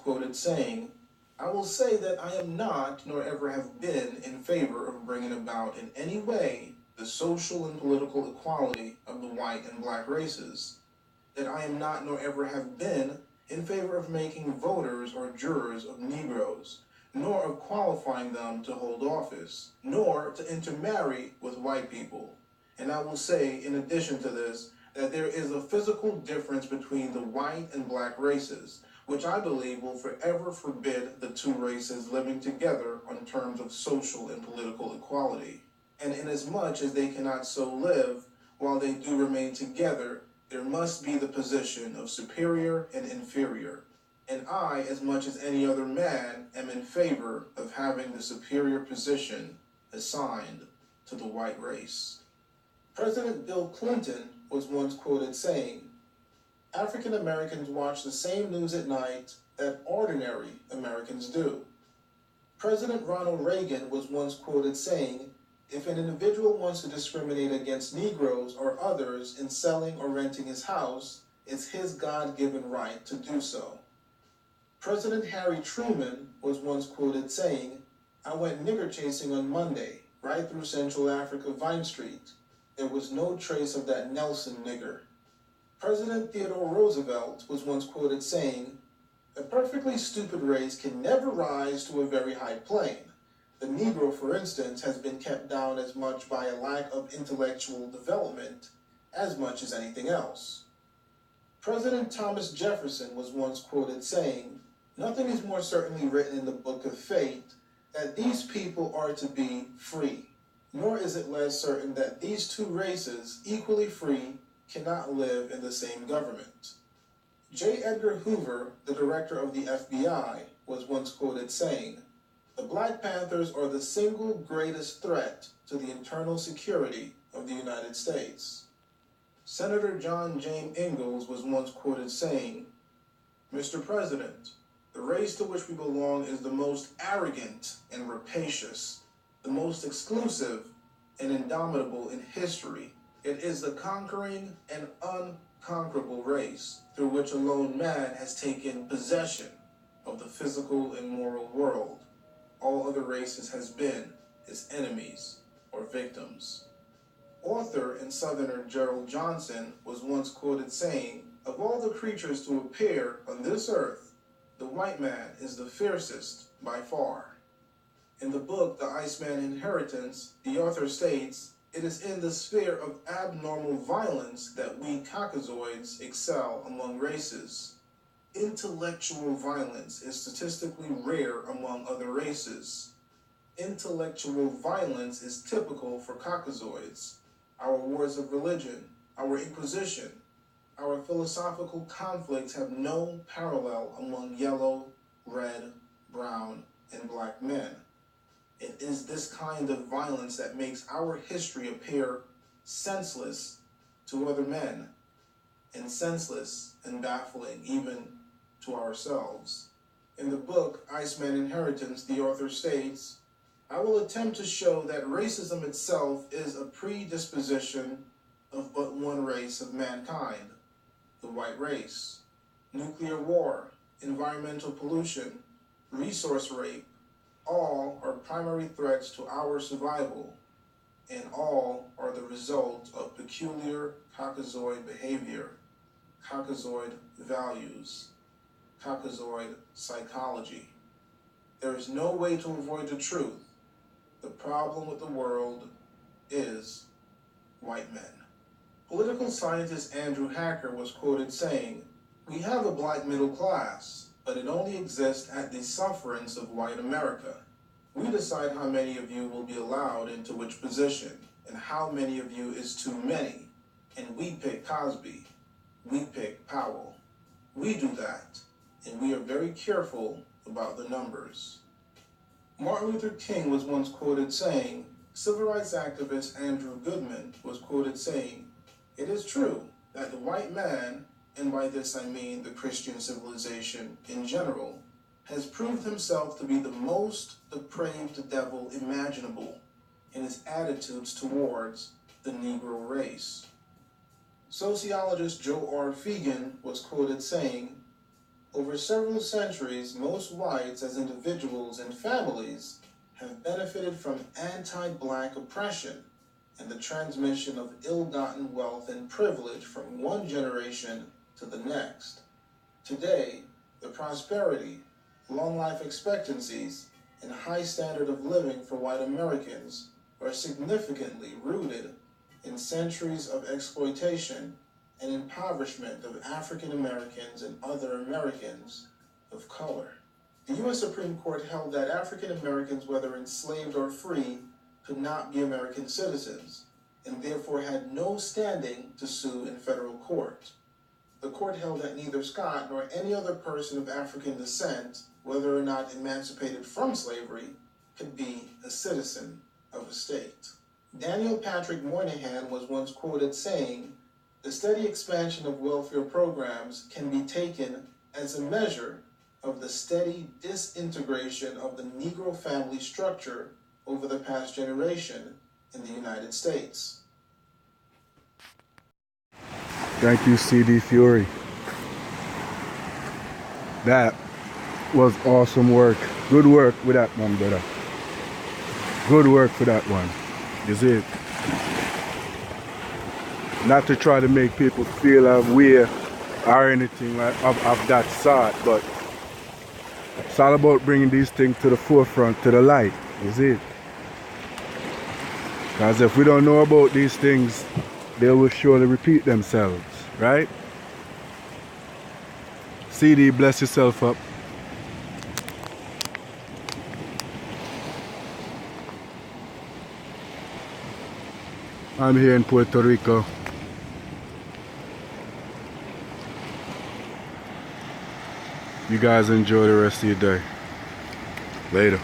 quoted saying, "I will say that I am not, nor ever have been, in favor of bringing about in any way the social and political equality of the white and black races. That I am not, nor ever have been, in favor of making voters or jurors of Negroes, nor of qualifying them to hold office, nor to intermarry with white people. And I will say, in addition to this, that there is a physical difference between the white and black races, which I believe will forever forbid the two races living together on terms of social and political equality. And inasmuch as they cannot so live, while they do remain together, there must be the position of superior and inferior. And I, as much as any other man, am in favor of having the superior position assigned to the white race." President Bill Clinton was once quoted saying, "African Americans watch the same news at night that ordinary Americans do." President Ronald Reagan was once quoted saying, "If an individual wants to discriminate against Negroes or others in selling or renting his house, it's his God-given right to do so." President Harry Truman was once quoted saying, "I went nigger chasing on Monday, right through Central Africa Vine Street. There was no trace of that Nelson nigger." President Theodore Roosevelt was once quoted saying, "A perfectly stupid race can never rise to a very high plane. The Negro, for instance, has been kept down as much by a lack of intellectual development as much as anything else." President Thomas Jefferson was once quoted saying, "Nothing is more certainly written in the book of fate that these people are to be free, nor is it less certain that these two races, equally free, cannot live in the same government." J. Edgar Hoover, the director of the FBI, was once quoted saying, "The Black Panthers are the single greatest threat to the internal security of the United States." Senator John James Ingalls was once quoted saying, "Mr. President, the race to which we belong is the most arrogant and rapacious, the most exclusive and indomitable in history. It is the conquering and unconquerable race through which alone man has taken possession of the physical and moral world. All other races has been his enemies or victims." Author and Southerner Gerald Johnson was once quoted saying, "Of all the creatures to appear on this earth, the white man is the fiercest by far." In the book The Iceman Inheritance, the author states, "It is in the sphere of abnormal violence that we Caucasoids excel among races. Intellectual violence is statistically rare among other races. Intellectual violence is typical for Caucasoids. Our wars of religion, our Inquisition, our philosophical conflicts have no parallel among yellow, red, brown, and black men. It is this kind of violence that makes our history appear senseless to other men, and senseless and baffling even to ourselves." In the book Iceman Inheritance, the author states, "I will attempt to show that racism itself is a predisposition of but one race of mankind, the white race. Nuclear war, environmental pollution, resource rape, all are primary threats to our survival, and all are the result of peculiar Caucasoid behavior, Caucasoid values, Caucasoid psychology. There is no way to avoid the truth. The problem with the world is white men." Political scientist Andrew Hacker was quoted saying, "We have a black middle class, but it only exists at the sufferance of white America. We decide how many of you will be allowed into which position, and how many of you is too many, and we pick Cosby, we pick Powell. We do that, and we are very careful about the numbers." Martin Luther King was once quoted saying, civil rights activist Andrew Goodman was quoted saying, "It is true that the white man, and by this I mean the Christian civilization in general, has proved himself to be the most depraved devil imaginable in his attitudes towards the Negro race." Sociologist Joe R. Fegan was quoted saying, Over several centuries, most whites as individuals and families have benefited from anti-black oppression and the transmission of ill-gotten wealth and privilege from one generation to the next. Today, the prosperity, long life expectancies, and high standard of living for white Americans are significantly rooted in centuries of exploitation and impoverishment of African Americans and other Americans of color. The U.S. Supreme Court held that African Americans, whether enslaved or free, could not be American citizens, and therefore had no standing to sue in federal court. The court held that neither Scott nor any other person of African descent, whether or not emancipated from slavery, could be a citizen of a state. Daniel Patrick Moynihan was once quoted saying, "The steady expansion of welfare programs can be taken as a measure of the steady disintegration of the Negro family structure over the past generation in the United States." Thank you, CD Fury. That was awesome work. Good work with that one, brother. Good work for that one. Is it? Not to try to make people feel aware or anything like of that sort, but it's all about bringing these things to the forefront, to the light. Is it? Because if we don't know about these things, they will surely repeat themselves, right? CD, bless yourself up. I'm here in Puerto Rico. You guys enjoy the rest of your day. Later.